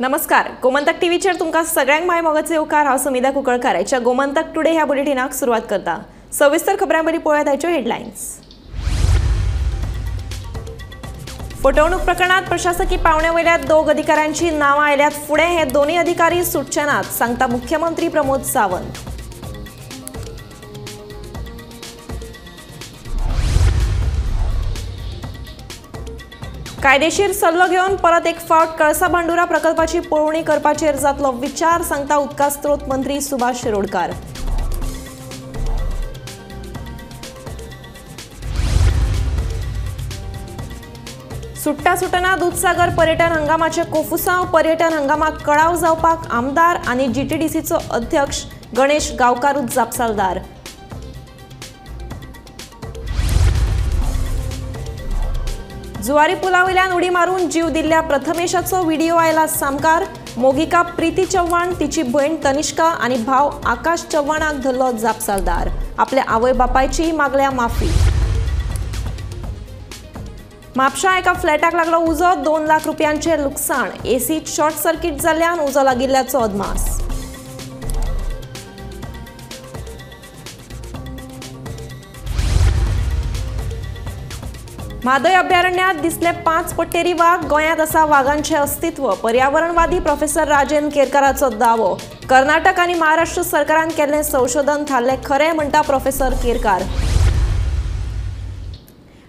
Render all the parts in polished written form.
नमस्कार, गोमंतक टीव्हीचेर तुमकां सगळ्यांक माय मोगाचे येवकार। हांव सुमिता कुंकळकार। गोमंतक टुडे ह्या बुलेटिनाक सुरवात करता। सविस्तर खबरां बरी पळयात आयच्यो हेडलायन्स। फटवणूक प्रकरणात प्रशासकीय पावण्यावयल्या दोग अधिकाऱ्यांची नांवां आयल्यात फुडें। हे दोन्ही अधिकारी सुटचे नात, सांगता मुख्यमंत्री प्रमोद सावंत। कायदेशीर सल्लो घेवन परत एक फावट कळसा बांदुरा प्रकल्पाची पळोवणी करपाचेर जातलो विचार, सांगता उदका स्त्रोत मंत्री सुभाष शिरोडकार। सुट्टा सुटना दूधसागर पर्यटन हंगामाचे कोफुसांव। पर्यटन हंगामाक कळाव जावपाक आमदार आनी जीटीडीसीचो अध्यक्ष गणेश गांवकारूच जापसालदार। जुवारी पुलावयल्यान उडी मारून जीव दिल्ल्या प्रथमेशाचो व्हिडिओ आयला सामकार। मोगिका प्रीती चव्हाण, तिची भयण तनिष्का आनी भाव आकाश चव्हाणाक धरलो जापसालदार। आपल्या आवय बापायची मागल्या माफी। म्हापशां एका फ्लॅटाक लागलो उजो, 2 लाख रुपयांचे लुकसाण। एसीत शॉर्ट सर्किट जाल्ल्यान उजो लागिल्ल्याचो अदमास। म्हादय अभयारण्यात दिसले 5 पट्टेरी वाघ। गोंयांत आसा वाघांचे अस्तित्व। पर्यावरणवादी प्रोफेसर राजेंद्र केरकाराचो दावो। कर्नाटक आनी महाराष्ट्र सरकारान केल्लें संशोधन थारलें खरें, म्हणटा प्रोफेसर केरकार।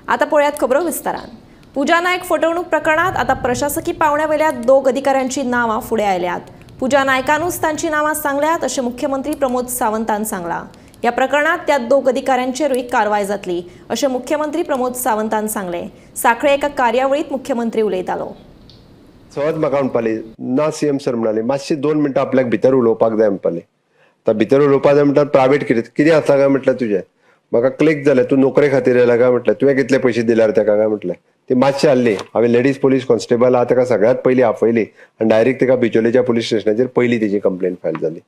आता पळयात खबरो विस्तारान। पूजा नायक फटवणूक प्रकरणात आता प्रशासकीय पावण्यावयल्या दोग अधिकाऱ्यांची नांवां फुडें आयल्यात। पूजा नायकानूच तांची नांवां सांगल्यात अशें मुख्यमंत्री प्रमोद सावंतान सांगलां। या प्रकरणात त्या दोग अधिकाऱ्यांचेरूय कारवाय जातली अशें मुख्यमंत्री प्रमोद सावंतान सांगलें। सांखळे एका कार्यावळीत मुख्यमंत्री उलयतालो। सहज म्हाका म्हणपाली ना सीएम सर म्हणाले मातशी 2 मिनटां आपल्याक भितर उलोवपाक जाय म्हणपाले। आतां भितर उलोवपाक जाय म्हणटा प्रायवेट कितें आसा काय म्हटलें तुजें। म्हाका क्लिक जालें, तूं नोकरे खातीर येयला काय म्हटलें। तुवें कितले पयशे दिल्यार ताका काय म्हटलें। ती मातशी हाडली, हांवें लेडीज पुलीस कॉन्स्टेबल आहा ताका सगळ्यात पयलीं आपयली आनी डायरेक्ट ताका बिचोलेच्या पुलीस स्टेशनाचेर पयली तेजी कंप्लेन फायल जाली।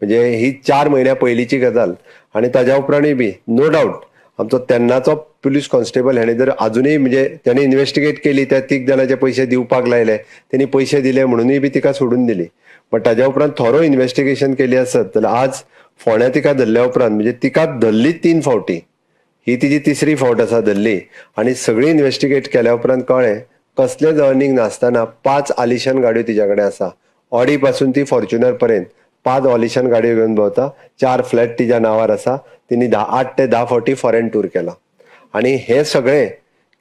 म्हणजे ही 4 म्हयन्या पयलींची गजाल। आणि ताज्या उपरांतूय बी नो डाऊट आमचो तेन्नाचो पुलीस कॉन्स्टेबल हाणें जर अजुनूय म्हणजे त्याने इन्व्हेस्टिगेट केली, त्या 3 जाणांचे पयशे दिवपाक लायले, त्यांनी पयशे दिले म्हणूनय बी तिका सोडून दिली। बट ताज्या उपरांत थोरो इन्व्हेस्टिगेशन केली आसत जाल्यार आज फोंड्या तिका धरल्या उपरांत म्हणजे तिका धरली 3 फावटी, ही तिची 3री फावट आसा धरली। आणि सगळी इन्व्हेस्टिगेट केल्या उपरांत कळ्ळें कसलेच अर्निंग नासतना 5 आलिशान गाडयो तिच्या कडेन आसा। ऑडी पासून ती फॉर्च्युनर पर्यंत 5 ऑलिशान गाडयो घेवन भोंवता। 4 फ्लॅट तिच्या नांवार आसा। तिने 8 ते 10 फावटी फॉरेन टूर केला। आणि हे सगळें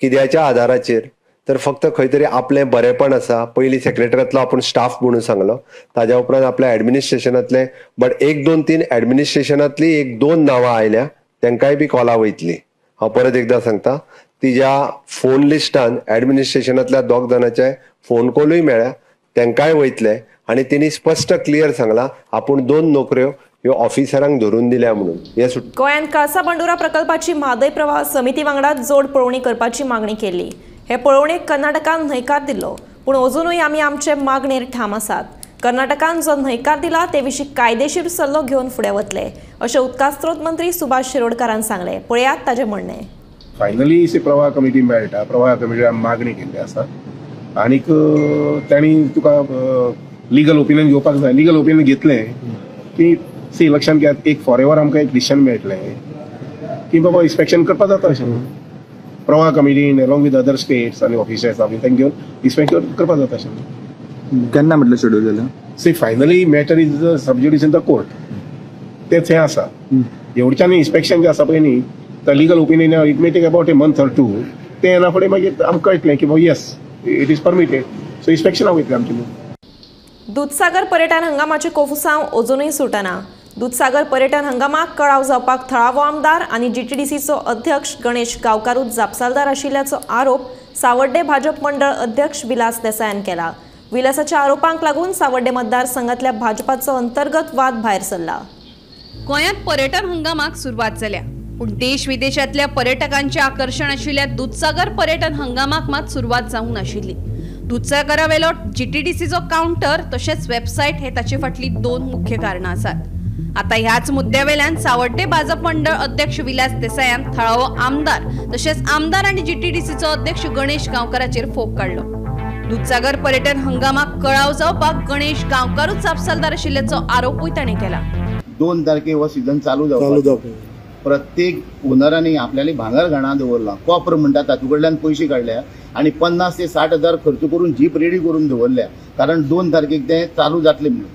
कित्याच्या आधाराचेर तर फक्त खंय तरी आपलें बरेपण आसा। पयलीं सेक्रेटरींतलो आपूण स्टाफ म्हणून सांगलो, ताज्या उपरांत आपल्या एडमिनिस्ट्रेशनांतले बट 1, 2, 3 एडमिनिस्ट्रेशनांतली 1-2 नांवां आयल्या, तांकांय बी कॉलां वयतली। हांव परत एकदां सांगता, तिच्या फोन लिस्टान एडमिनिस्ट्रेशनांतल्या 2 जाणांचे फोन कॉलूय मेळ्ळ्या, तांकांय वयतले। आणि तिने स्पष्ट क्लियर सांगला आपूण 2 नोकऱ्यो ह्यो ऑफिसरांक धरून दिल्या म्हणून। गोंयांत कळसा बांदुरा प्रकल्पाची म्हादय प्रवाह समिती वांगडा जोड पळोवणी करपाची मागणी केली। हे पळोवणेक कर्नाटकान न्हयकार दिल्लो, पूण अजुनूय आमी आमचे मागणेर ठाम आसात। कर्नाटकान जो न्हयकार दिला ते विशीं कायदेशीर सल्लो घेवन फुडें वतले अशें उदका स्त्रोत मंत्री सुभाष शिरोडकारान सांगलें। पळयात ताजें म्हणणें। फायनली प्रवाह कमिटी मेळटा, प्रवाह कमिटीन मागणी केल्ली आसा आनीक तांणी तुका लिगल ओपिनियन घेवपाक जाय। लिगल ओपिनियन घेतलें की सी इलेक्शन घेत एक फॉरेवर आमकां एक डिसिशन मेळटलें की बाबा इन्स्पेक्शन करपाक जाता अशें। प्रवाह कमिटीन अलॉंग विथ अदर स्टेट्स आनी ऑफिसर्स आमी तांकां घेवन इन्स्पेक्शन करपाक जाता अशें। केन्ना म्हटलें शेड्यूल जालें? See finally matter is sub judice in the court, तेच हें आसा। एवढच्यान इन्स्पेक्शन जें आसा पळय न्ही, the legal opinion it may take about a month or 2। तें येना फुडें मागीर आमकां कळटलें की बाबा yes it is permitted, so इन्स्पेक्शनाक वयतलें आमचें। दूधसागर पर्यटन हंगामाचे कोफुसांव अजुनूय सुटना। दूधसागर पर्यटन हंगामाक कळाव जावपाक थळावो आमदार आनी जीटीडीसीचो अध्यक्ष गणेश गांवकारूच जापसालदार आशिल्ल्याचो आरोप सावर्डे भाजप मंडळ अध्यक्ष विलास देसायान केला। विलासाच्या आरोपांक लागून सावर्डे मतदारसंघातल्या भाजपाचो अंतर्गत वाद भायर सरला। गोंयांत पर्यटन हंगामाक सुरवात जाल्या, पूण देश विदेशांतल्या पर्यटकांचे आकर्षण आशिल्ल्या दूधसागर पर्यटन हंगामाक मात सुरवात जावंक नाशिल्ली। दूधसागरावेलो जीटीडीसीचो काउंटर तशेंच वेबसायट हे ताचे फाटली 2 मुख्य कारणां आसात। आता ह्याच मुद्द्यावेल्यान सावर्डे भाजप मंडळ अध्यक्ष विलास देसायान थळावो आमदार तसेच आमदार आणि जीटीडीसीचो अध्यक्ष गणेश गांवकाराचेर फोग काढलो। दूधसागर पर्यटन हंगामाक कळाव जावपाक गणेश गांवकारूच जापसालदार आशिल्ल्याचो आरोपूय ताणें केला. 2 तारखेक हो सीझन चालू जावपाक प्रत्येक ओनरांनी आपल्याली भांगर घाणा दवरला. कॉपर म्हणटा तातूं कडल्यान पयशे काडल्या आनी 50 ते 60 हजार खर्च करून जीप रेडी करून दवरल्या, कारण 2 तारखेक तें चालू जातलें म्हणून.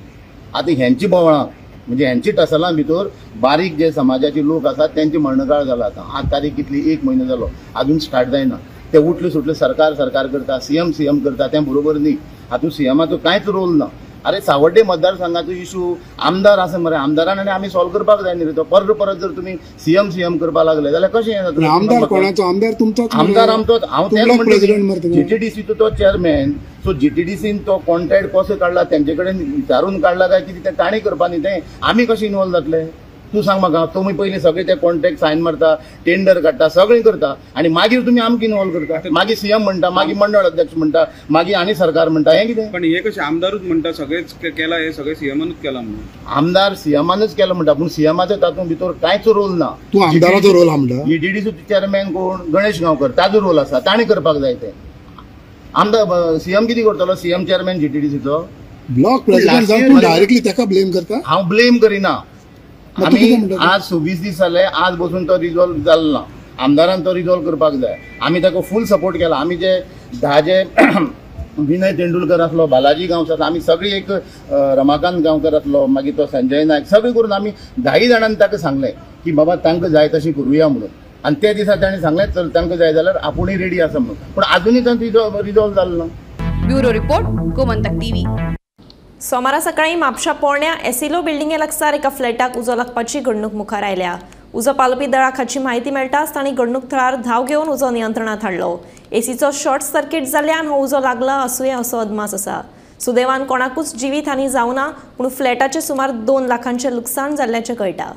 आतां ह्यांची बोवळां म्हणजे ह्यांची टसलां भितर बारीक जे समाजाचे लोक आसात त्यांची मरणकाळ जाला. आतां आज तारीख कितली 1 म्हयनो जालो, अजून स्टार्ट जायना. ते उठले सुटले सरकार करता, सीएम करता, तें बरोबर न्ही. हातूंत सीएमाचो कांयच रोल ना. अरे सावड्डे मतदारसंघाचो इशू आमदार आसा मरे, आमदारान आनी आमी सॉल्व करपाक जाय न्ही रे. तो परत जर तुमी सीएम करपाक लागले जाल्यार कशें हें जातलें. आमदार कोणाचो? आमदार तुमचोच. आमदार आमचोच. हांव तेच म्हणटा जीटीडीसीचो तो चेअरमॅन. सो जीटीडीसीन तो कॉन्ट्रॅक्ट कसो काडला, तेंचे कडेन विचारून काडला काय कितें तें ताणी करपा न्ही. तें आमी कशें इनवॉल्व जातले तूं सांग म्हाका. तुमी पयलीं सगळे ते कॉन्ट्रॅक्ट सायन मारता, टेंडर काडटा, सगळें करता आनी मागीर तुमी आमकां इनवॉल्व करता. मागीर सीएम म्हणटा, मागीर मंडळ अध्यक्ष म्हणटा, मागीर आनी सरकार म्हणटा. हें कितें? पण हे कशें आमदारूच म्हणटा सगळेच केला, हे सगळे सीएमानूच केला म्हणून. आमदार सीएमानूच केला म्हणटा, पूण सीएमाचो तातूंत भितर कांयच रोल ना. तूं आमदाराचो रोल म्हणटा. जीटीडीसीचो चेअरमॅन कोण? गणेश गांवकर, ताजो रोल आसा, ताणें करपाक जाय तें. आमदार सीएम कितें करतलो? सीएम चेअरमॅन जीटीडीसीचो ब्लॉक प्रेसिडेंट जावन तूं डायरेक्टली तेका ब्लेम करता? हांव ब्लेम करिना. आमी आज 26 दीस जाले, आज बसून तो रिजॉल्व जालो ना. आमदारान तो रिजॉल्व करपाक जाय. आमी ताका फूल सपोर्ट केला. आमी जे 10 जे विनय तेंडुलकर आसलो, बालाजी गांवकर, आमी सगळीं एक रमाकांत गांवकर आसलो, मागीर तो संजय नायक, सगळीं करून आमी 10 जाणांनी ताका सांगलें की बाबा तांकां जाय तशी करुया म्हणून. आनी त्या दिसा ताणें सांगलें चल तांकां जाय जाल्यार आपुणूय रेडी आसा म्हणून. पूण आजुनूय तांचो रिजॉल्व जालो ना. Bureau report, Gomantak TV. सोमारा सकाळी म्हापशा पोरण्या एसिलो बिल्डिंगे लागसार एका फ्लॅटाक उजो लागपाची घडणूक मुखार आयल्या. उजो पालपी दळाक हाची म्हायती मेळटाच तांणी घडणूक थळार धांव घेवन उजो नियंत्रणात हाडलो. एसीचो शॉर्ट सर्किट जाल्ल्यान हो उजो लागला आसूय असो अदमास आसा. सुदैवान कोणाकूच जिवीत हानी जावना, पूण फ्लॅटाचे सुमार 2 लाखांचे लुकसाण जाल्ल्याचें कळटा.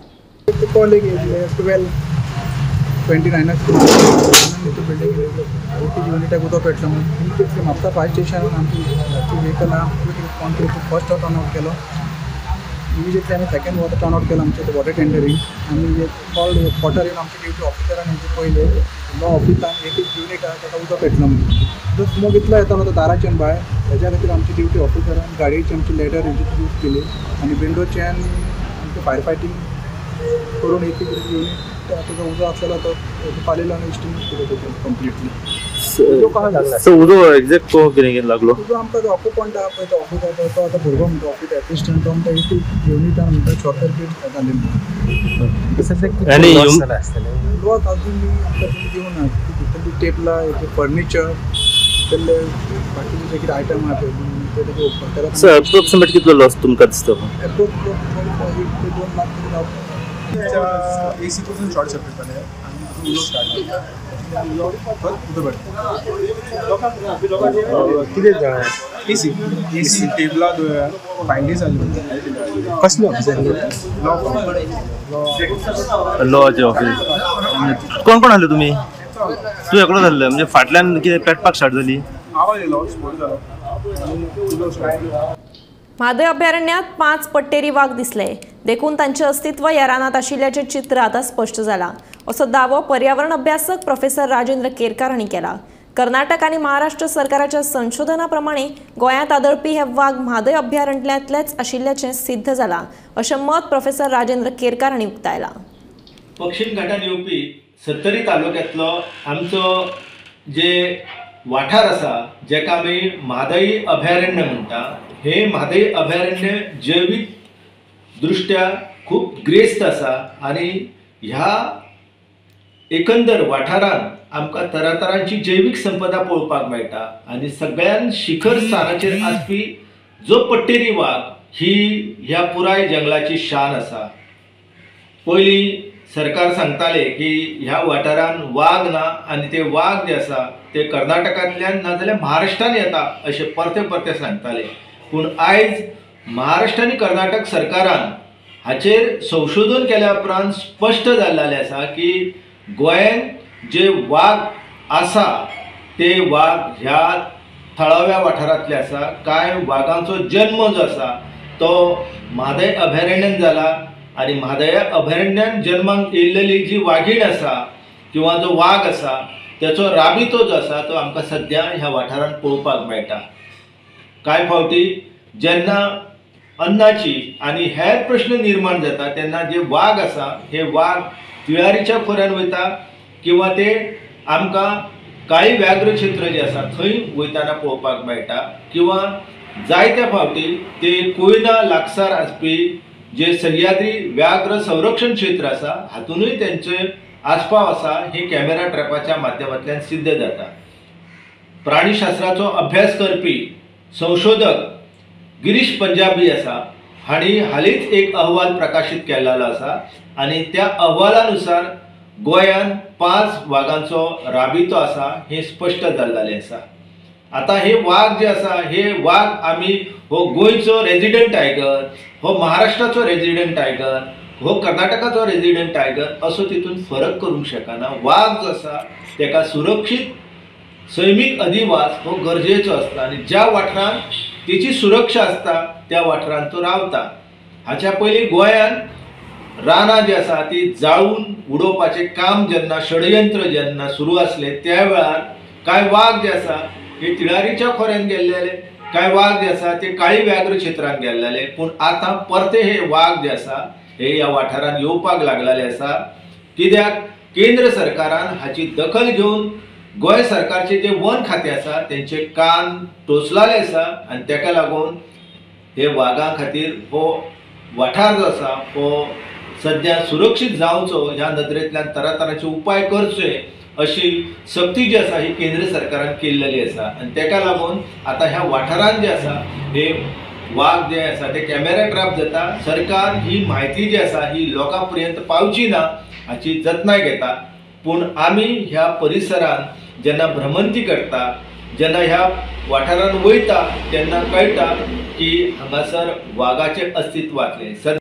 युनिटाक उदक पेटलो म्हणून म्हापसा फायर स्टेशनान आमची व्हेकल फर्स्ट टर्न आउट केलो. इमिजिएटली आमी सेकंड वॉटर टर्न आउट केलो आमचे वॉटर टेंडरींग. आमी कॉल्ड वॉटर येवन आमचे ड्युटी ऑफिसरान हेंचे पयले लो ऑफिसान एक युनिट आसा ताका उदक पेटलो म्हणून. जो स्मोक इतलो येतालो तो दाराच्यान भायर, तेज्या खातीर आमची ड्युटी ऑफिसरान गाडयेची आमची लेटर हेंची यूज केली आनी विंडोच्यान आमचे फायर फायटींग करून एक युनिट जो उजो आसलो तो पालेलो आनी इस्टिंग्विश केलो कंप्लीटली. उजो एक्झॅक्ट कितें लागलो? उजो आमकां जो ऑक्युपंट आहा पळय तो ऑफिसाचो तो आतां भुरगो म्हणटा ऑफिस एसिस्टंट तो म्हणटा एक युनिटान म्हणटा शॉर्ट सर्कीट जालें म्हणून. लॉस अजून आमकां दिवं ना. भितर टेबलां फर्निचर तेल्ले बाकीचे जे कितें आयटम आहा पळय ते ओपन सर अप्रोक्सिमेट कितलो लॉस तुमकां दिसता? 2 लाख एसी पासून शॉर्ट सर्किट जालें आनी उजो स्टार्ट जालो. कितें जालें? एसी टेबलां फायंडी जाली. कसलो ऑफिसर? लॉचे ऑफिस. कोण कोण आसले तुमी? तूं एकलो जाल्ले म्हणजे फाटल्यान कितें पेटपाक स्टार्ट जाली? आवाज येयलो, स्फोट जालो आनी उजो स्टार्ट. म्हादय अभयारण्यात 5 पट्टेरी वाघ दिसले. देखून तांचे अस्तित्व ह्या रानात आशिल्ल्याचें चित्र आतां स्पश्ट जाला असो दावो पर्यावरण अभ्यासक प्रोफेसर राजेंद्र केरकार हांणी केला. कर्नाटक आनी महाराष्ट्र सरकाराच्या संशोधना प्रमाणे गोंयांत आदळपी हे वाघ म्हादय अभयारण्यातलेच आशिल्ल्याचें सिद्ध जालां अशें मत प्रोफेसर राजेंद्र केरकार हांणी उक्तायलां. पश्चिम घाटान येवपी 70 तालुक्यांतलो आमचो जे वाठार आसा जेका आमी म्हादय अभयारण्य म्हणटा, हे म्हादय अभयारण्य जैवीक दृश्ट्या खूब ग्रेस्त आसा आनी ह्या एकंदर वाठारान आमकां तरातरांची जैवीक संपदा पळोवपाक मेळटा. आनी सगळ्यान शिखर स्थानाचेर आसपी जो पट्टेरी वाघ ही ह्या पुराय जंगलाची शान आसा. पयलीं सरकार सांगताले की ह्या वाठारान वाघ ना आनी ते वाघ जे आसा ते कर्नाटकांतल्यान नाजाल्यार महाराष्ट्रान येता अशें परते परते सांगताले. पूण आयज महाराष्ट्र आनी कर्नाटक सरकारान हाचेर संशोधन केल्या उपरांत स्पश्ट जाल्लें आसा की गोंयांत जे वाघ आसा ते वाघ ह्या थळाव्या वाठारांतले आसा. कांय वाघांचो जन्म जो आसा तो म्हादय अभयारण्यान जाला आनी म्हादय अभयारण्यान जन्माक येयल्लेली जी वाघीण आसा किंवा जो वाघ आसा त्याचो राबितो जो आसा तो आमकां सद्या ह्या वाठारांत पळोवपाक मेळटा। कांय फावटी जेन्ना अन्नाची आनी हेर प्रश्न निर्माण जाता तेन्ना जे वाघ आसा हे वाघ तिळारीच्या खोऱ्यान वयता किंवा ते आमकां काळी व्याघ्र क्षेत्र जे आसा थंय वयताना पळोवपाक मेळटा किंवा जायत्या फावटी ते कोयना लागसार आसपी जे सह्याद्री व्याघ्र संरक्षण क्षेत्र आसा हातूनय त्यांचे आस्पाव आसा हे कॅमेरा ट्रॅपाच्या माध्यमांतल्यान सिद्ध जाता। प्राणीशास्त्राचो अभ्यास करपी संशोधक गिरीश पंजाबी आसा हांणी हालींच एक अहवाल प्रकाशीत केल्लो आसा आनी त्या अहवालानुसार गोंयांत 5 वाघांचो राबितो आसा हे स्पश्ट जाल्लें आसा। आता हे वाघ जे आसा हे वाघ आमी हो गोंयचो रेजिडेंट टायगर, हो महाराष्ट्राचो रेजिडेंट टायगर, हो कर्नाटकाचो रेजिडेंट टायगर असो तितून फरक करूंक शकना। वाघ जो आसा तेका सुरक्षीत सैमीक अधिवास हो गरजेचो आसता आनी ज्या वाठारांत तेची सुरक्षा आसता त्या वाठारांत तो रावता। हाच्या पयलीं गोंयांत रानां जी आसा ती जाळून उडोवपाचें काम जेन्ना षडयंत्र जेन्ना सुरू आसलें त्या वेळार कांय वाघ जे आसा हे तिळारीच्या खोऱ्यान गेल्लेले, कांय वाघ जे आसा ते काळी व्याघ्र क्षेत्रांत गेल्लेले, पूण आतां परते हे वाघ जे आसा हे ह्या वाठारांत येवपाक लागलेले आसा। कित्याक केंद्र सरकारान हाची दखल घेवन गोंय सरकारचे जे वन खातें आसा तेंचे कान टोचलेले आसा आनी तेका लागून हे वाघां खातीर हो वाठार जो आसा हो सद्या सुरक्षीत जावचो ह्या नदरेंतल्यान तरातरांचे उपाय करचे अशी सक्ती जी आसा ही केंद्र सरकारान केल्लेली आसा आनी तेका लागून आता ह्या वाठारांत जे आसा हे वाघ जे आसा ते कॅमेरा ट्रॅप जाता। सरकार ही म्हायती जी आसा ही लोकां पर्यंत पावची ना हाची जतनाय घेता, पूण आमी ह्या परिसरांत जेन्ना भ्रमंती करता, जेन्ना ह्या वाठारांत वयता तेन्ना कळटा की हांगासर वाघाचें अस्तित्वातलें।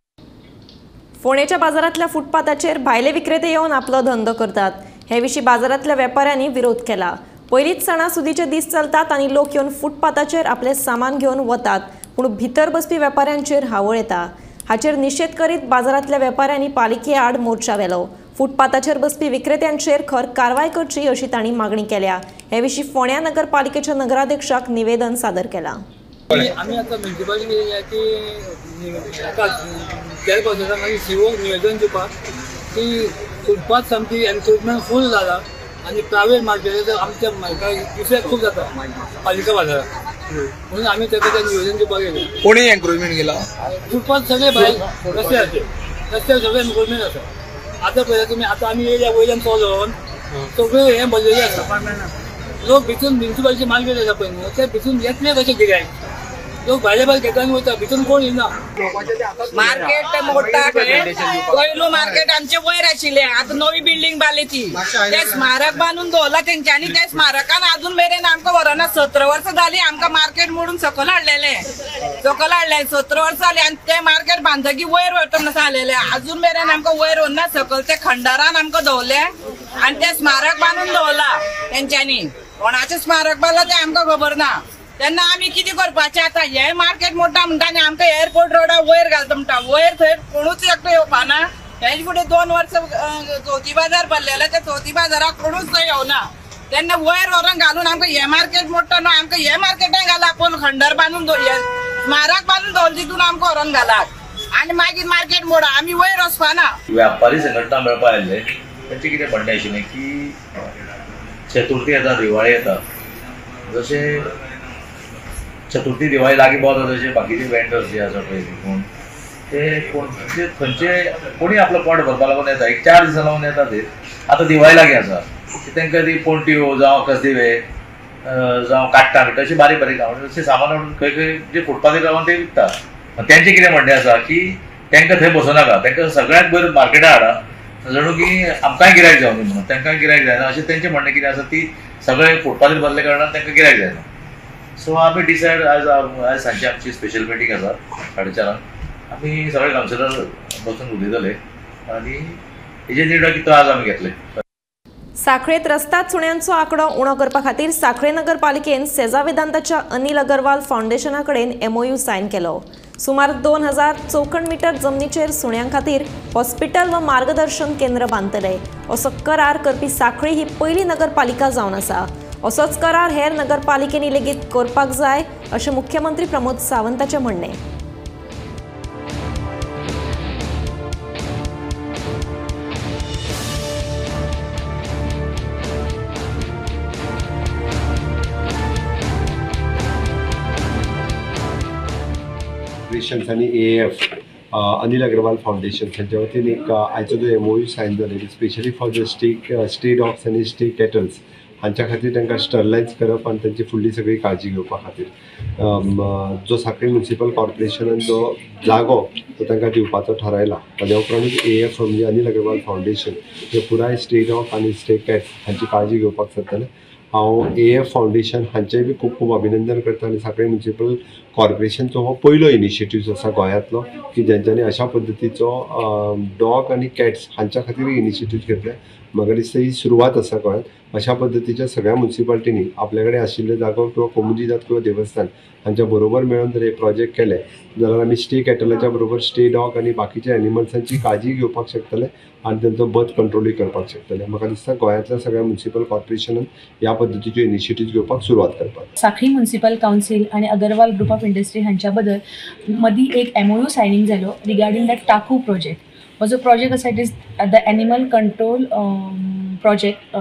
फोंडेच्या बाजारांतल्या फुटपाथाचेर भायले विक्रेते येवन आपलो धंदो करतात। हे विशीं बाजारांतल्या वेपाऱ्यांनी विरोध केला। पयलींच सणासुदीचे दीस चलतात आनी लोक येवन फुटपाथाचेर आपले सामान घेवन वतात, पूण भितर बसपी वेपाऱ्यांचेर हावळ येता। हाचेर निशेध करीत बाजारांतल्या वेपाऱ्यांनी पालिके आड मोर्चा व्हेलो। फुटपाथाचेर बसपी विक्रेत्यांचेर खर कारवाय करची अशी तांणी मागणी केल्या। हे विशीं फोंड्या नगरपालिकेच्या नगराध्यक्षाक निवेदन सादर केलां। आम्ही आता म्युन्सिपालिटी निवेदन दिवपाक की फुटपाथ सामकी एनक्रोचमेंट फूल जाला आनी प्रायवेट मार्केट आमच्या इफेक्ट खूप जाता पालिका बाजारात, म्हणून आम्ही त्याचं निवेदन दिवपाक गेले। कोणी एनक्रोचमेंट केला? फुटपाथ सगळे भायर रस्त्यार सगळे एनक्रोचमेंट आसा। आता पळय तुम्ही, आता आम्ही येयल्या वयल्यान चलोन सगळे हे भरलेले आसा। लोक भितून म्युन्सिपालिटी मार्केट आसा पळय न्हू ते भितून येतले कशे गिरायक, लोक भायले भायर घेतान वयता, भितून कोण येना। मार्केट मोडटा पयलू मार्केट आमचे वयर आशिल्ले, आता नवी बिल्डिंग बांदली ती, ते स्मारक बांदून दवरला तेंच्यांनी। त्या स्मारकान अजून मेरेन आमकां व्हरना। 17 वर्सां जाली आमकां मार्केट मोडून सकयल हाडलेले 17 वर्सां जाली आनी ते मार्केट बांदतकी वयर व्हरतना सांगलेले, अजून मेरेन आमकां वयर व्हरना। सकयल ते खंडारान आमकां दवरले आनी ते स्मारक बांदून दवरला तेंच्यांनी। कोणाचें स्मारक बांदला तें आमकां खबर ना। तेन्ना आमी कितें करपाचें? आता हे मार्केट मोडटा म्हणटा आनी आमकां एअरपोर्ट रोडा वयर घालता म्हणटा, वयर थंय कोणूच एकटो येवपाना। हेजे फुडें 2 वर्सां चवथी बाजार भरलेले, त्या चवथी बाजाराक कोणूच थंय येवना। तेन्ना वयर व्हरून घालून आमकां हे मार्केट मोडटा न्हू, आमकां हे मार्केटान घाला, पूण खंडर बांदून स्मारक बांदून दवरले तितून आमकां व्हरून घालात आनी मागीर मार्केट मोडा, आमी वयर वचपाना। व्यापारी संघटना मेळपा आयिल्ले तेंचें कितें म्हणणें आशिल्लें की चतुर्थी येता, दिवाळी येता, जशें चतुर्थी दिवाळी लागीं पावता तशें बाकीचे वेंडर्स जे आसा पळय कोण ते खंयचे कोणी आपलो पोट भरपा लागून येता, एक 4 दिसां लागून येता ते। आतां दिवाळी लागीं आसा, तांकां ती पोंट्यो जावं कसदिवे जावं काट्टां बिट्टां अशी बारीक बारीक अशें सामान हाडून खंय खंय जे फुटपाथेर रावन ते विकतात। तेंचें कितें म्हणणें आसा की तांकां थंय बसों नाका, तांकां सगळ्यांत बरें मार्केटार हाडा, जणू की आमकांय गिरायक जावं म्हणून, तांकांय गिरायक जायना अशें तेंचें म्हणणें कितें आसा। ती सगळे फुटपाथेर भरले कारणान तांकां गिरायक जायना। सो आमी डिसायड आज सांजची आमची स्पेशल मिटींग आसा 4:30 आमी सगळे कावन्सिलर बसून उलयतले आनी हेजे निर्णय कितें आज आमी घेतले। साखळेत रस्ता चुण्यांचो आंकडो उणो करपा खातीर साखळे नगरपालिकेन सेजा वेदांताच्या अनिल अगरवाल फाउंडेशना कडेन MOU सायन केलो। सुमार 2000 चौखण मीटर जमनीचेर सुण्यांक खातीर हॉस्पिटल व मार्गदर्शन केंद्र बांदतले असो करार करपी सांखळी ही पयली नगरपालिका जावन आसा। असोच करार हेर नगरपालिकेनी लेगीत करपाक जाय अशें मुख्यमंत्री प्रमोद सावंताचें म्हणणें। आणि AAF अनिल अग्रवाल फाउंडेशन हांच्या वतीन एक आयचो जो MOU सायन जालेली specially for the stray dogs आनी स्टे कॅटल्स हांच्या खातीर तांकां स्टरलायज करप आनी तांची फुडली सगळी काळजी घेवपा खातीर जो सांखळी म्युनिसिपल कॉर्पोरेशनान जो जागो तो तांकां दिवपाचो थारायला ताज्या उपरांत AAF म्हणजे अनिल अग्रवाल फाउंडेशन हे पुराय स्टे डॉग आनी स्टे कॅट्स हांची काळजी घेवपाक सोदताले। हांव AAF फाउंडेशन हांचेंय बी खूब खूब अभिनंदन करता आनी सांखळी म्युनिसिपल कॉर्पोरेशनचो हो पयलो इनिशिएटीव आसा गोंयांतलो की जेंच्यांनी अशा पद्दतीचो डॉग आनी कॅट्स हांच्या खातीर इनिशिएटीव घेतले। म्हाका दिसता ही सुरवात आसा गोंयांत। अशा पद्दतीच्या सगळ्या म्युनिसिपालिटींनी आपल्या कडेन आशिल्ले जागो किंवा कोमुदी जात किंवा देवस्थान हांच्या बरोबर मेळून जर हे प्रोजेक्ट केले जाल्यार आमी स्टे कॅटलाच्या बरोबर स्टे डॉग आनी बाकीच्या एनिमल्सांची काळजी घेवपाक शकतले आनी तांचो बर्थ कंट्रोलूय करपाक शकतले। म्हाका दिसता गोंयांतल्या सगळ्या म्युनिसिपल कॉर्पोरेशनान ह्या पद्दतीच्यो इनिशिएटीव घेवपाक सुरवात करपाक। सांखळी म्युनिसिपल काउन्सिल आणि अगरवाल ग्रुप ऑफ इंडस्ट्री हांच्या बद्दल मदीं एक MOU सायनींग जालो रिगार्डिंग द टाकू प्रोजेक्ट। हो जो प्रोजेक्ट आसा it is the animal control project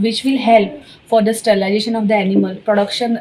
which will help for the sterilization of the animal production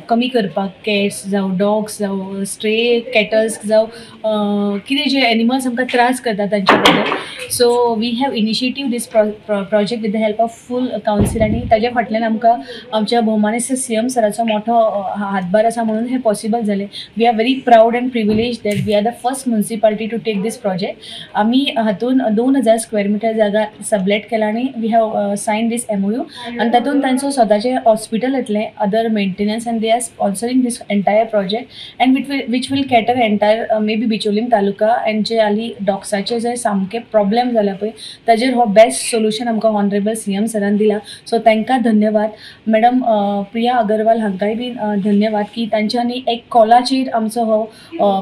कमी करपाक कॅट्स जावं डॉग्स जावं स्ट्रे कॅटल्स जावं कितें जे एनिमल्स आमकां त्रास करता तांचे बद्दल। So we have initiative this project with the help of फूल काउन्सिल आनी ताज्या फाटल्यान आमकां आमच्या भौमानेस्त CM सराचो मोठो हातभार आसा म्हणून हे पॉसिबल जालें। We are very proud and privilege that we are the first municipality to take this project. आमी हातून 2000 स्क्वेअर मिटर जागा सबलेट केला आनी we have sign this MOU आनी तातूंत तांचो स्वताचे हॉस्पिटल येतलें other maintenance and they are sponsoring this entire project and which will cater entire may be Bicholim taluka and जे हालीं डॉग्साचे जे सामके प्रॉब्लेम जाला पळय ताजेर हो बेस्ट सोल्युशन आमकां ऑनरेबल CM सरान दिला। सो तांकां धन्यवाद। मॅडम प्रिया अगरवाल हांकांय बी धन्यवाद की तांच्यांनी एक कॉलाचेर आमचो हो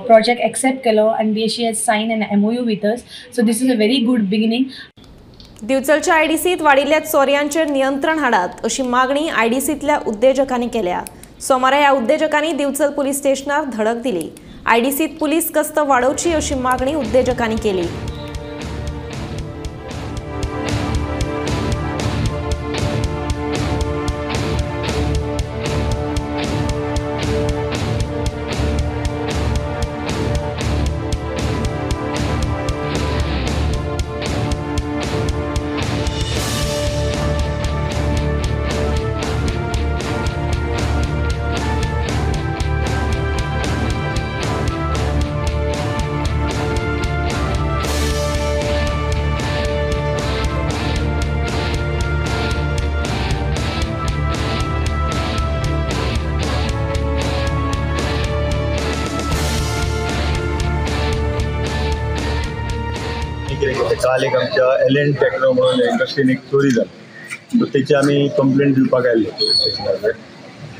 प्रोजेक्ट एक्सेप्ट केलो आनी she has sign an MOU with us. So this is a very good beginning. दिवचलच्या IDCत वाडिल्ल्या चोरयांचेर नियंत्रण हाडात अशी मागणी IDCतल्या उद्देजकांनी केल्या। सोमारा ह्या उद्देजकांनी दिवचल पुलीस स्टेशनार धडक दिली। IDCत पुलीस गस्त वाडोवची अशी मागणी उद्देजकांनी केली। काल एक आमच्या LN टेक्नो म्हणून इंडस्ट्रीन एक चोरी जाली सो तेची आमी कंप्लेंट दिवपाक आयिल्ले पुलीस स्टेशनार।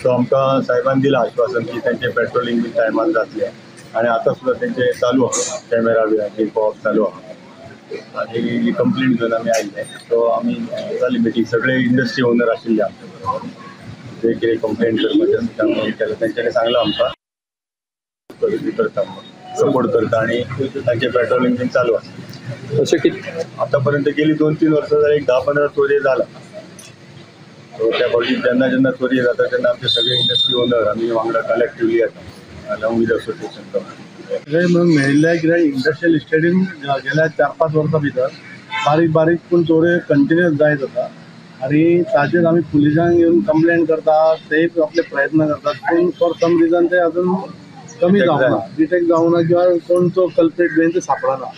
सो आमकां साहेबान दिलां आश्वासन की तेंचे पेट्रोलिंग बी टायमान जातलें आनी आतां सुद्दां तेंचे चालू आसा कॅमेरा बी पळोवप चालू आसा आनी ही कंप्लेंट घेवन आमी आयिल्ले। सो आमी जाली मिटींग सगळे इंडस्ट्री ओनर आशिल्ले आमचे बरोबर जे कितें कंप्लेंट करपाचें केलें तेंच्यांनी सांगलां आमकां करता सपोर्ट करता आनी तांचे पेट्रोलिंग बी चालू आसा। अशें कितें आतां पर्यंत गेली 2-3 वर्सां जाल्यार एक 10-15 चोरी जाला। सो त्या फावटी जेन्ना जेन्ना चोरी जाता तेन्ना आमचे सगळे इंडस्ट्री ओनर आमी वांगडा कलेक्टिवली येता अलॉंग विथ असोसिएशन सगळे म्हणून मेळिल्ले कित्याक इंडस्ट्रियल इस्टेटीन गेल्या 4-5 वर्सां भितर बारीक बारीक पूण चोरी कंटिन्यूअस जायत आसा आनी ताचेर आमी पुलिसांक येवन कंप्लेंट करता ते आपले प्रयत्न करतात पूण फॉर सम रिजन ते अजून कमी जावना डिटेक्ट जावना किंवा कोण तो कल्प्रेट बीन ते सापडना।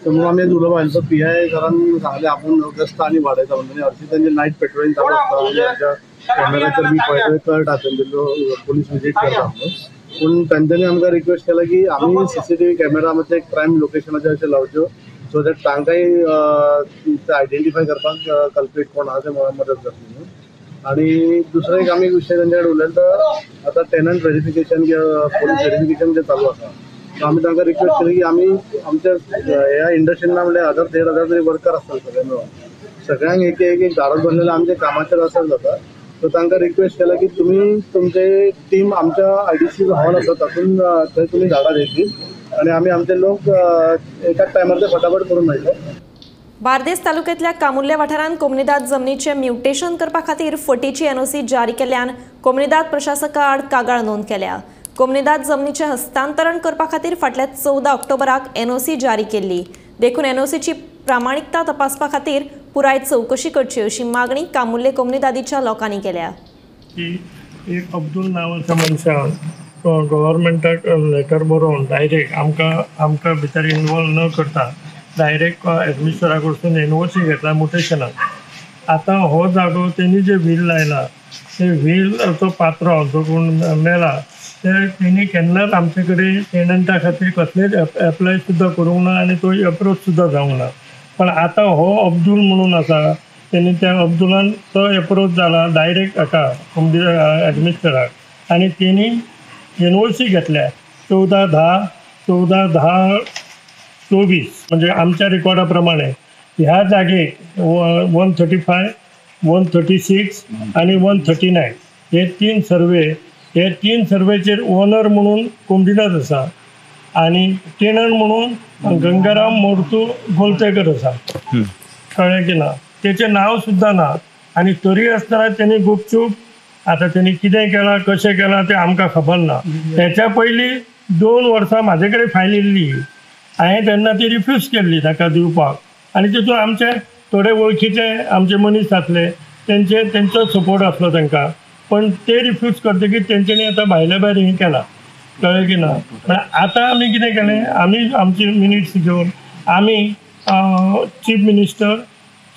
म्हणून आमी उलोवप आयिल्लो PI सरान सांगलें आपूण गस्त आनी वाडयता म्हणून हरशीं तेंचे नायट पेट्रोलिंग चालू आसता कॅमेराचेर बी पळय कळटा तेंचो पुलीस विजीट करता म्हणून पूण तांच्यांनी आमकां रिक्वेस्ट केला की आमी CCTV कॅमेरा मातशे क्रायम लोकेशनाचेर अशें लावच्यो सो दॅट तांकांय आयडेंटिफाय करपाक कल्प्रेट कोण आहा ते मदत जातली म्हणून। आणि दुसरो एक आमी विशय तांचे कडेन उलयलो आतां टेनंट व्हेरिफिकेशन पोलीस व्हेरिफिकेशन जे चालू आसा आम्ही तांकां रिक्वेस्ट केली की आम्ही आमच्या ह्या इंडस्ट्रीना म्हणजे 1000-1500 तरी वर्कर असतात सगळे मिळून सगळ्यांक एक झाडां भरलेले आमचे कामाचेर असर जाता. सो तांकां रिक्वेस्ट केला की तुम्ही तुमचे टीम आमच्या IDC हॉल आसा तातूंत थंय तुमी झाडां घेतली आणि आम्ही आमचे लोक एकाच टायमार ते फटाफट करून मेळटले. बार्देस तालुक्यातल्या कामुर्ले वाठारांत कोमनीदाद जमनीचे म्युटेशन करपा खातीर फटीची NOC जारी केल्ल्यान कोमनीदाद प्रशासका आड कागाळ नोंद केल्या. कोमनीदाद जमनीचे हस्तांतरण करपा खातीर फाटल्या 14 ऑक्टोबराक NOC जारी केल्ली. देखून NOCची प्रामाणिकता तपासपा खातीर पुराय चौकशी करची अशी मागणी कामुर्ले कोमनीदादीच्या लोकांनी केल्या. एक अब्दुल नांवाच्या मनशान गव्हर्मेंटाक लेटर बरोवन डायरेक्ट आमकां भितर इनवॉल्व न करता डायरेक्ट एडमिनिस्ट्रेटरा कडसून NOC घेतला म्युटेशनाक. आतां हो जागो तेणी जे व्हील लायला ते व्हीलचो पात्रो जो कोण मेला ते तेणी केन्नाच आमचे कडेन टेनंटा खातीर कसलेच एप्लाय सुद्दां करूंक ना आनी तो एप्रोच सुद्दां जावंक ना. पण आतां हो अब्दुल म्हणून आसा तेणी त्या अब्दुलान तो एप्रोच जाला डायरेक्ट हाका एडमिनिस्ट्रेटराक आनी तेणी NOC घेतल्या 14/10/24 म्हणजे आमच्या रिकॉर्डा प्रमाणे ह्या जागेक 135, 136 आणि 139 हे 3 सर्वे हे 3 सर्वेचेर ओनर म्हणून कोमनीदाद आसा आणि टेनंट म्हणून गंगाराम मोरतू गोलतेकर आसा. कळ्ळें की ना. तेचें नांव सुद्दां ना आनी तरी आसतना तेणी गुपचूप आतां तेणी कितें केलां कशें केलां तें आमकां खबर ना. तेच्या पयलीं 2 वर्सां म्हाजे कडेन फायल येयल्ली. हांवें तेन्ना ती रिफ्यूज केल्ली ताका दिवपाक आनी तितून आमचे थोडे वळखीचे आमचे मनीस आसले तेंचो सपोर्ट आसलो तांकां. पण ते रिफ्यूज करतकीर तेंच्यांनी आतां भायल्या भायर हें केलां. कळ्ळें की ना. पण आतां आमी कितें केलें आमी आमचे मिनिट्स घेवन आमी chief minister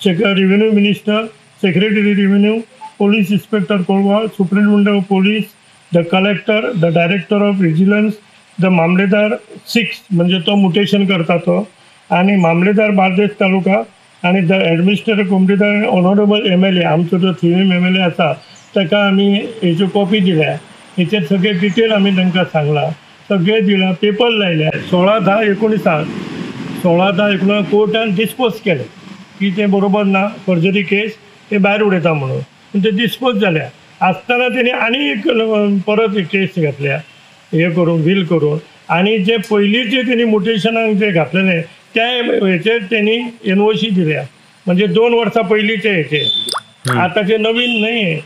revenue minister secretary revenue police inspector Colva superintendent of police the collector the director of vigilance the mamlatdar 6 म्हणजे तो म्युटेशन करता तो आणि मामलेदार बार्देस तालुका आणि द एडमिनिस्ट्रेटर कोमनीदाद ऑनरेबल MLA आमचो जो 3 MLA आसा ताका आमी हेच्यो कॉपी दिल्या. हेचेर सगळे डिटेल आमी तांकां सांगला सगळे दिला पेपर लायल्या. 16/10/19 16/10/19 कोर्टान डिस्पोज केले की ते बरोबर ना फर्जरी केस ते भायर उडयता म्हणून ते डिस्पोज जाल्या. आसतना तेणी आनी एक परत केस घेतल्या हे करून व्हील करून आणि जे पयलींचे तेणी म्युटेशनाक जे घातलेले त्या हेचेर तेणी NOC दिल्या म्हणजे 2 वर्सां पयलींचे हेचे. आतांचे नवीन न्हय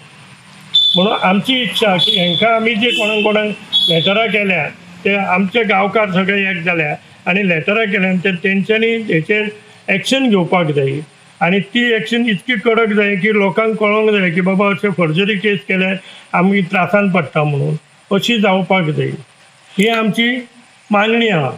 म्हणून आमची इच्छा की हांकां आमी जे कोणाक लेटरां केल्या ते आमचे गांवकार सगळे एक जाल्या आनी लेटरां केल्यान ते तेंच्यांनी हेचेर एक्शन घेवपाक जाय आणि ती एक्शन इतकी कडक जाय की लोकांक कळोंक जाय की बाबा अशें फर्जरी केस केल्यार आमी त्रासान पडटा म्हणून अशी जावपाक जाय ही आमची मागणी आहा.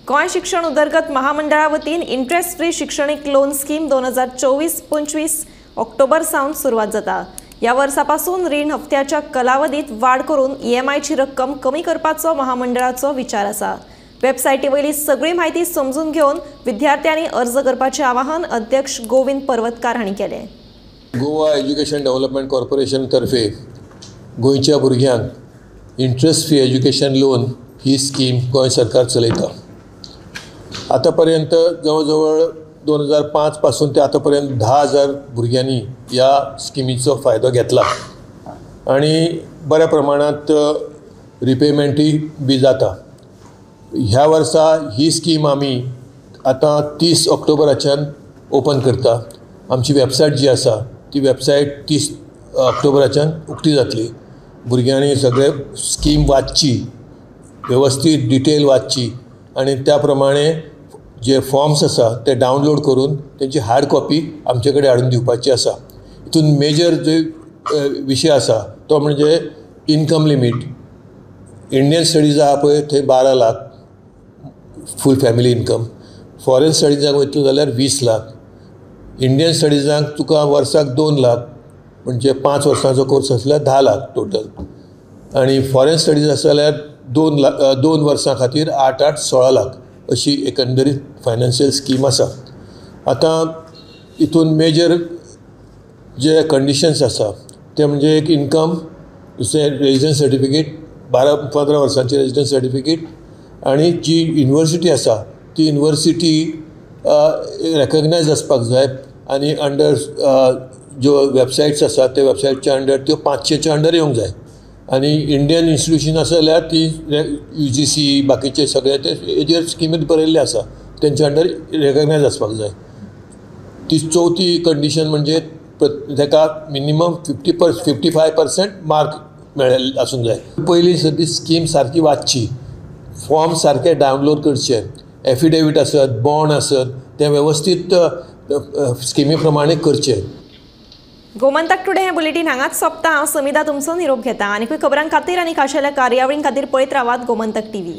गोंय शिक्षण उदरगत महामंडळा वतीन इंट्रेस्ट फ्री शिक्षणीक लोन स्कीम 2024-25 ऑक्टोबर सावन सुरवात जाता. या वर्सापासून रीण हप्त्याच्या कालावधीत वाड करून EMIची रक्कम कमी करपाचो महामंडळाचो विचार आसा. वेबसायटी वयली सगळी म्हायती समजून घेवन विद्यार्थ्यांनी अर्ज करपाचें आवाहन अध्यक्ष गोविंद पर्वतकार हांणी केलें. गोवा एज्युकेशन डेव्हलपमेंट कॉर्पोरेशन तर्फे गोंयच्या भुरग्यांक इंट्रेस्ट फ्री एज्युकेशन लोन ही स्कीम गोंय सरकार चलयता. आतां पर्यंत जवळ जवळ 2005 पासून ते आतां पर्यंत 10,000 भुरग्यांनी ह्या स्किमीचो फायदो घेतला आणि बऱ्या प्रमाणात रिपेमेंटूय बी जाता. ह्या वर्सा ही स्कीम आमी आतां 30 ऑक्टोबराच्यान ओपन करता. आमची वेबसायट जी आसा ती वेबसायट 30 ऑक्टोबराच्यान उक्ती जातली. भुरग्यांनी सगळे स्कीम वाचची वेवस्थीत डिटेल वाचची आणि त्या प्रमाणे जे फॉर्म्स आसा ते डावनलोड करून तेंची हार्ड कॉपी आमचे कडेन हाडून दिवपाची आसा. हितून मेजर जो विशय आसा तो म्हणजे इनकम लिमीट. इंडियन स्टडीज आहा पळय थंय 12 lakh full family income. Foreign स्टडीजाक वयतलो जाल्यार 20 लाख. इंडियन स्टडीजाक तुका वर्साक 2 लाख म्हणजे 5 वर्सांचो कोर्स आसल्यार 10 लाख टोटल आणि फॉरेन स्टडीज आसा जाल्यार 2 वर्सां खातीर 8-8 16 लाख अशी एकंदरीत फायनान्शियल स्कीम आसा. आतां हितून मेजर जे कंडिशन्स आसा ते म्हणजे एक इनकम दुसरें रेजिडन्स सर्टिफिकेट 12-15 वर्सांचे रेजिडन्स सर्टिफिकेट आनी जी युनिवर्सिटी आसा ती युनिवर्सिटी रेकग्नायज आसपाक जाय आनी अंडर ज्यो वेबसायट्स आसा त्या वेबसायटच्या अंडर त्यो 500च्या अंडर येवंक जाय आनी इंडियन इन्स्टिट्यूशन आसा जाल्यार ती UGC बाकीचे सगळे ते हेजेर स्किमीत बरयल्ले आसा तेंच्या अंडर रेकग्नायज आसपाक जाय. ती चवथी कंडिशन म्हणजे ताका मिनिमम 55% मार्क मेळ्ळे आसूंक जाय. पयलीं ती स्कीम सारकी वाचची, फॉर्म सारके डावनलोड करचे, एफिडेवीट आसत बॉन्ड आसत ते वेवस्थीत स्किमी प्रमाणे करचे. गोमंतक टुडे हे बुलेटिन हांगाच सोंपता. हांव समिता तुमचो निरोप घेता. आनीकूय खबरां खातीर आनी खाशेल्या कार्यावळीं खातीर पळयत रावात गोमंतक TV.